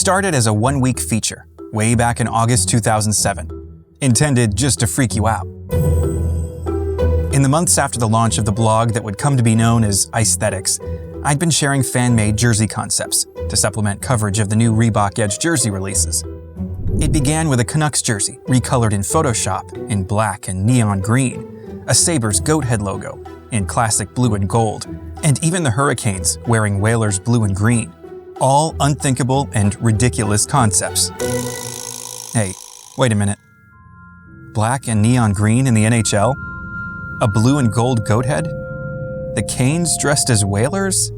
started as a one-week feature, way back in August 2007, intended just to freak you out. In the months after the launch of the blog that would come to be known as Icethetics, I'd been sharing fan-made jersey concepts to supplement coverage of the new Reebok Edge jersey releases. It began with a Canucks jersey recolored in Photoshop in black and neon green, a Sabres goat head logo in classic blue and gold, and even the Hurricanes wearing Whalers blue and green. All unthinkable and ridiculous concepts. Hey, wait a minute. Black and neon green in the NHL? A blue and gold goat head? The Canes dressed as whalers?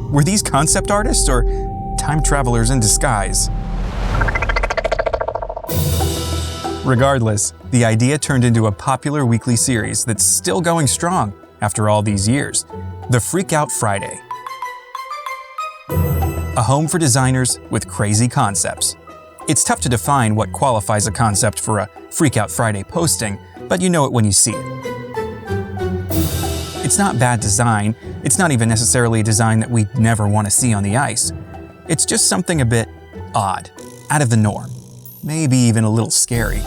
Were these concept artists or time travelers in disguise? Regardless, the idea turned into a popular weekly series that's still going strong after all these years, the Freak Out Friday. A home for designers with crazy concepts. It's tough to define what qualifies a concept for a Freak Out Friday posting, but you know it when you see it. It's not bad design. It's not even necessarily a design that we'd never want to see on the ice. It's just something a bit odd, out of the norm, maybe even a little scary.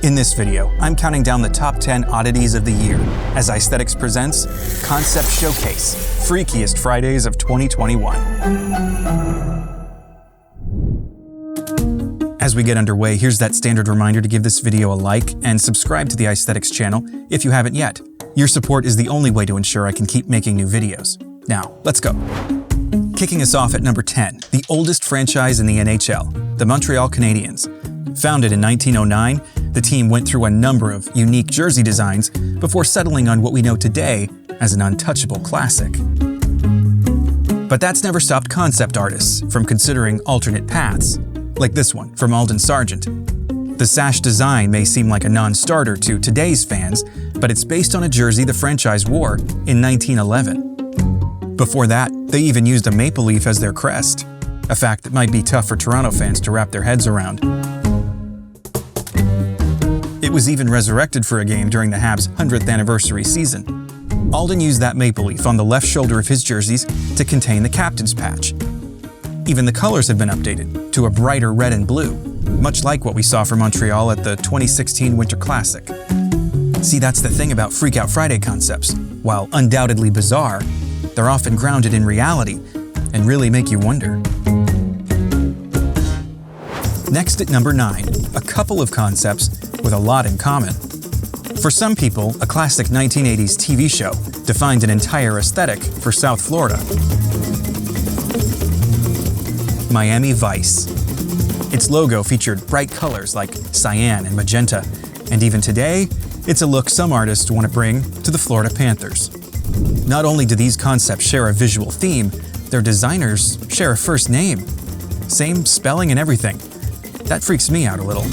In this video, I'm counting down the top 10 oddities of the year as Icethetics presents Concept Showcase, Freakiest Fridays of 2021. As we get underway, here's that standard reminder to give this video a like and subscribe to the Icethetics channel if you haven't yet. Your support is the only way to ensure I can keep making new videos. Now, let's go. Kicking us off at number 10, the oldest franchise in the NHL, the Montreal Canadiens. Founded in 1909, the team went through a number of unique jersey designs before settling on what we know today as an untouchable classic. But that's never stopped concept artists from considering alternate paths, like this one from Alden Sargent. The sash design may seem like a non-starter to today's fans, but it's based on a jersey the franchise wore in 1911. Before that, they even used a maple leaf as their crest, a fact that might be tough for Toronto fans to wrap their heads around. It was even resurrected for a game during the Habs' 100th anniversary season. Alden used that maple leaf on the left shoulder of his jerseys to contain the captain's patch. Even the colors have been updated to a brighter red and blue, much like what we saw for Montreal at the 2016 Winter Classic. See, that's the thing about Freak Out Friday concepts. While undoubtedly bizarre, they're often grounded in reality and really make you wonder. Next at number 9, a couple of concepts with a lot in common. For some people, a classic 1980s TV show defined an entire aesthetic for South Florida. Miami Vice. Its logo featured bright colors like cyan and magenta, and even today, it's a look some artists want to bring to the Florida Panthers. Not only do these concepts share a visual theme, their designers share a first name. Same spelling and everything. That freaks me out a little.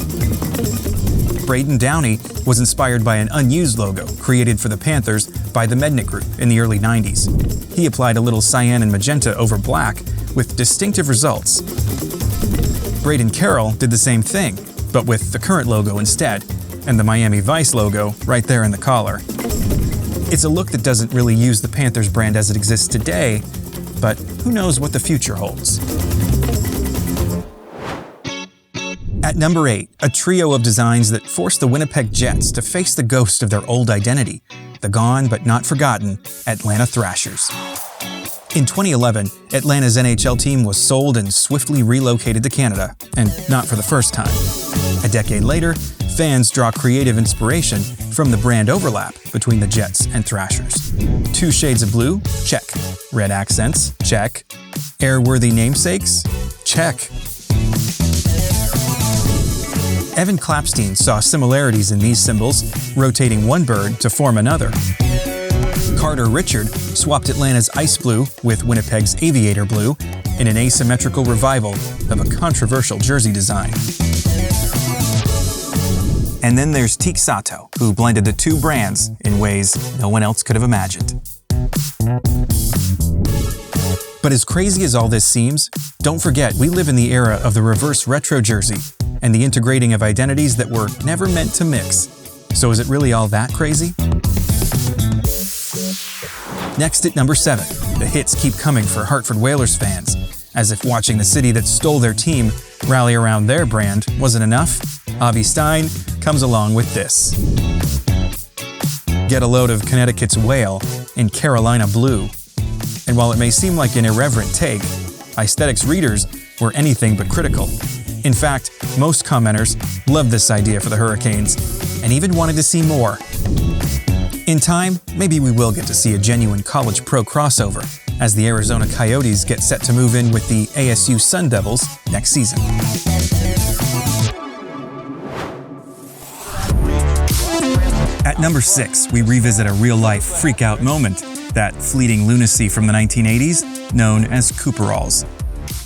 Braeden Downey was inspired by an unused logo created for the Panthers by the Mednick Group in the early 90s. He applied a little cyan and magenta over black with distinctive results. Braeden Carroll did the same thing, but with the current logo instead, and the Miami Vice logo right there in the collar. It's a look that doesn't really use the Panthers brand as it exists today, but who knows what the future holds. At number 8, a trio of designs that forced the Winnipeg Jets to face the ghost of their old identity, the gone but not forgotten Atlanta Thrashers. In 2011, Atlanta's NHL team was sold and swiftly relocated to Canada, and not for the first time. A decade later, fans draw creative inspiration from the brand overlap between the Jets and Thrashers. 2 shades of blue? Check. Red accents? Check. Airworthy namesakes? Check. Evan Klapstein saw similarities in these symbols, rotating one bird to form another. Carter Richard swapped Atlanta's ice blue with Winnipeg's aviator blue in an asymmetrical revival of a controversial jersey design. And then there's Teak Sato, who blended the two brands in ways no one else could have imagined. But as crazy as all this seems, don't forget we live in the era of the reverse retro jersey and the integrating of identities that were never meant to mix. So is it really all that crazy? Next at number 7, the hits keep coming for Hartford Whalers fans, As if watching the city that stole their team rally around their brand wasn't enough, Avi Stein comes along with this. Get a load of Connecticut's whale in Carolina blue. And while it may seem like an irreverent take, Icethetics readers were anything but critical. In fact, most commenters loved this idea for the Hurricanes and even wanted to see more. In time, maybe we will get to see a genuine college pro crossover as the Arizona Coyotes get set to move in with the ASU Sun Devils next season. At number 6, we revisit a real-life freak-out moment, that fleeting lunacy from the 1980s known as Cooperalls.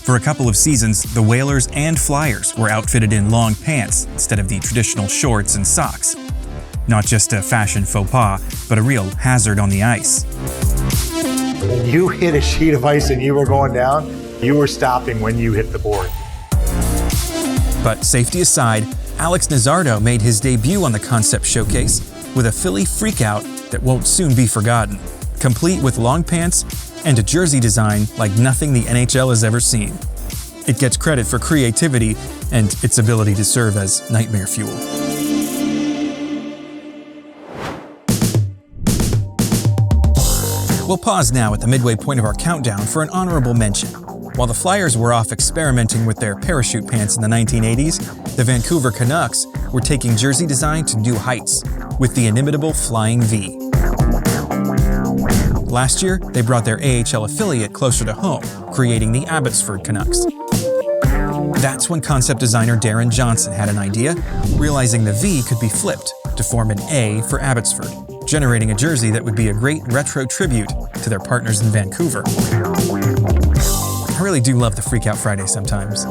For a couple of seasons, the Whalers and Flyers were outfitted in long pants instead of the traditional shorts and socks. Not just a fashion faux pas, but a real hazard on the ice. When you hit a sheet of ice and you were going down, you were stopping when you hit the board. But safety aside, Alex Nizzardo made his debut on the Concept Showcase with a Philly freakout that won't soon be forgotten, complete with long pants and a jersey design like nothing the NHL has ever seen. It gets credit for creativity and its ability to serve as nightmare fuel. We'll pause now at the midway point of our countdown for an honorable mention. While the Flyers were off experimenting with their parachute pants in the 1980s, the Vancouver Canucks were taking jersey design to new heights with the inimitable Flying V. Last year, they brought their AHL affiliate closer to home, creating the Abbotsford Canucks. That's when concept designer Derron Johnson had an idea, realizing the V could be flipped to form an A for Abbotsford, generating a jersey that would be a great retro tribute to their partners in Vancouver. I really do love the Freak Out Friday sometimes.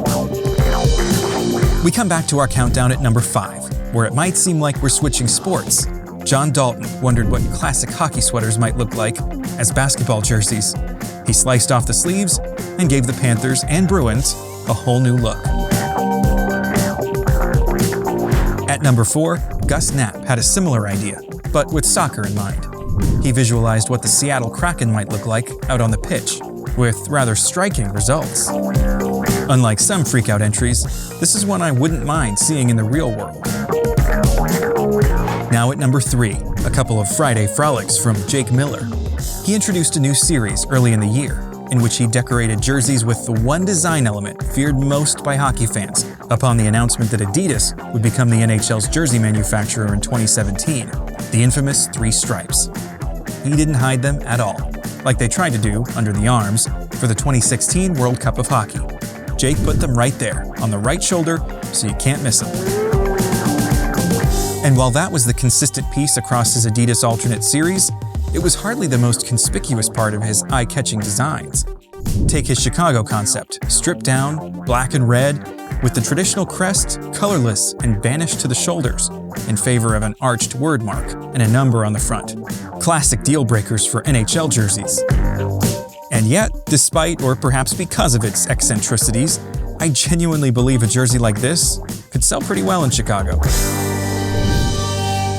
We come back to our countdown at number 5, where it might seem like we're switching sports. John Dalton wondered what classic hockey sweaters might look like as basketball jerseys. He sliced off the sleeves and gave the Panthers and Bruins a whole new look. At number 4, Gus Knapp had a similar idea, but with soccer in mind. He visualized what the Seattle Kraken might look like out on the pitch, with rather striking results. Unlike some freakout entries, this is one I wouldn't mind seeing in the real world. Now at number 3, a couple of Friday frolics from Jake Miller. He introduced a new series early in the year, in which he decorated jerseys with the one design element feared most by hockey fans upon the announcement that Adidas would become the NHL's jersey manufacturer in 2017, the infamous 3 stripes. He didn't hide them at all, like they tried to do under the arms for the 2016 World Cup of Hockey. Jake put them right there, on the right shoulder, so you can't miss them. And while that was the consistent piece across his Adidas alternate series, it was hardly the most conspicuous part of his eye-catching designs. Take his Chicago concept, stripped down, black and red, with the traditional crest colorless and banished to the shoulders, in favor of an arched word mark and a number on the front. Classic deal breakers for NHL jerseys. And yet, despite or perhaps because of its eccentricities, I genuinely believe a jersey like this could sell pretty well in Chicago.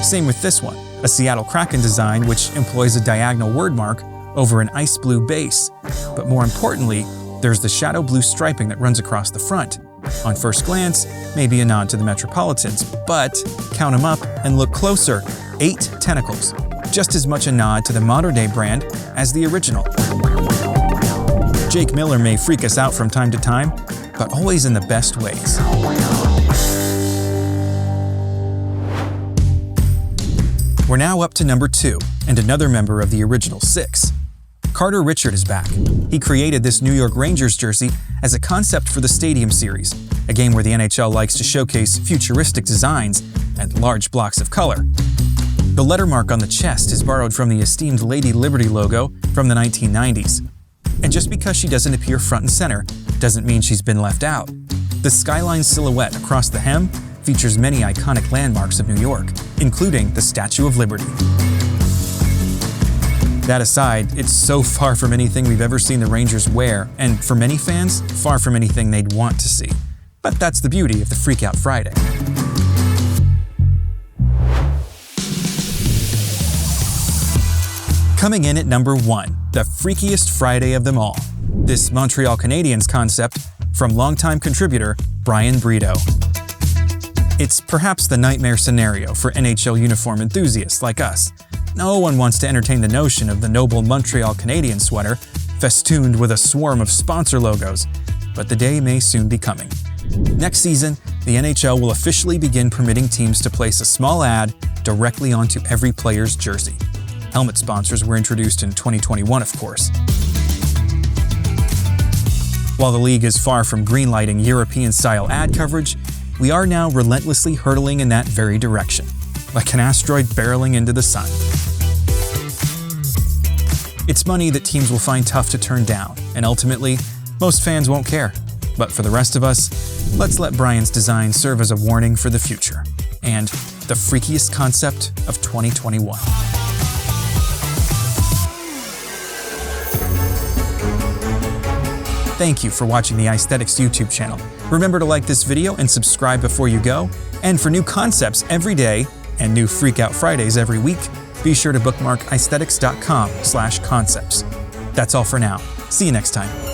Same with this one, a Seattle Kraken design which employs a diagonal word mark over an ice blue base. But more importantly, there's the shadow blue striping that runs across the front. On first glance, maybe a nod to the Metropolitans, but count them up and look closer, 8 tentacles. Just as much a nod to the modern-day brand as the original. Jake Miller may freak us out from time to time, but always in the best ways. We're now up to number 2, and another member of the original 6. Carter Richard is back. He created this New York Rangers jersey as a concept for the Stadium Series, a game where the NHL likes to showcase futuristic designs and large blocks of color. The lettermark on the chest is borrowed from the esteemed Lady Liberty logo from the 1990s. And just because she doesn't appear front and center doesn't mean she's been left out. The skyline silhouette across the hem features many iconic landmarks of New York, including the Statue of Liberty. That aside, it's so far from anything we've ever seen the Rangers wear, and for many fans, far from anything they'd want to see. But that's the beauty of the Freak Out Friday. Coming in at number 1, the freakiest Friday of them all. This Montreal Canadiens concept from longtime contributor Brian Brideau. It's perhaps the nightmare scenario for NHL uniform enthusiasts like us. No one wants to entertain the notion of the noble Montreal Canadiens sweater festooned with a swarm of sponsor logos, but the day may soon be coming. Next season, the NHL will officially begin permitting teams to place a small ad directly onto every player's jersey. Helmet sponsors were introduced in 2021, of course. While the league is far from greenlighting European-style ad coverage, we are now relentlessly hurtling in that very direction, like an asteroid barreling into the sun. It's money that teams will find tough to turn down, and ultimately, most fans won't care. But for the rest of us, let's let Brian's design serve as a warning for the future, and the freakiest concept of 2021. Thank you for watching the Icethetics YouTube channel. Remember to like this video and subscribe before you go. And for new concepts every day and new Freak Out Fridays every week, be sure to bookmark icethetics.com/concepts. That's all for now. See you next time.